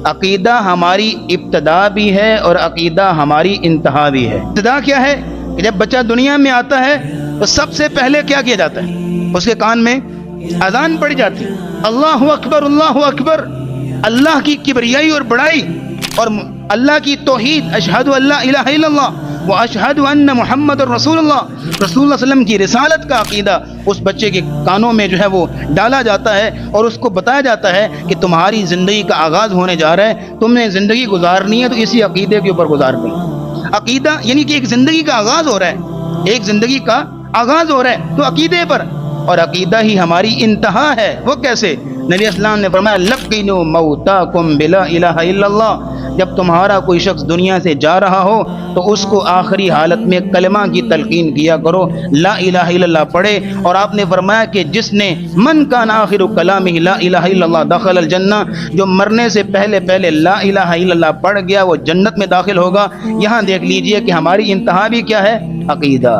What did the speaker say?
عقیدہ ہماری ابتدا بھی ہے اور عقیدہ ہماری انتہا بھی ہے۔ ابتدا کیا ہے کہ جب بچہ دنیا میں آتا ہے تو سب سے پہلے کیا کیا جاتا ہے؟ اس کے کان میں اذان پڑی جاتی ہے، اللہ اکبر اللہ اکبر، اللہ کی کبریائی اور بڑائی اور اللہ کی توحید، اشہد ان لا الہ الا اللہ واشہد ان محمد رسول اللہ، رسول اللہ صلی اللہ علیہ وسلم کی رسالت کا عقیدہ اس بچے کے کانوں میں جو ہے وہ ڈالا جاتا ہے اور اس کو بتایا جاتا ہے کہ تمہاری زندگی کا آغاز ہونے جا رہا ہے، تم نے زندگی گزارنی ہے تو اسی عقیدے کے اوپر گزارنی ہے۔ عقیدہ یعنی کہ ایک زندگی کا آغاز ہو رہا ہے، ایک زندگی کا آغاز ہو رہا ہے تو عقیدے پر، اور عقیدہ ہی ہماری انتہا ہے۔ وہ کیسے؟ نبی اسلام نے فرمایا لقنوا موتاکم بلا الہ الا اللہ، جب تمہارا کوئی شخص دنیا سے جا رہا ہو تو اس کو آخری حالت میں کلمہ کی تلقین کیا کرو، لا الہ الا اللہ پڑھے، اور آپ نے فرمایا کہ جس نے من کان آخر کلامہ لا الہ الا اللہ دخل الجنہ، جو مرنے سے پہلے پہلے لا الہ الا اللہ پڑھ گیا وہ جنت میں داخل ہوگا۔ یہاں دیکھ لیجئے کہ ہماری انتہا بھی کیا ہے؟ عقیدہ۔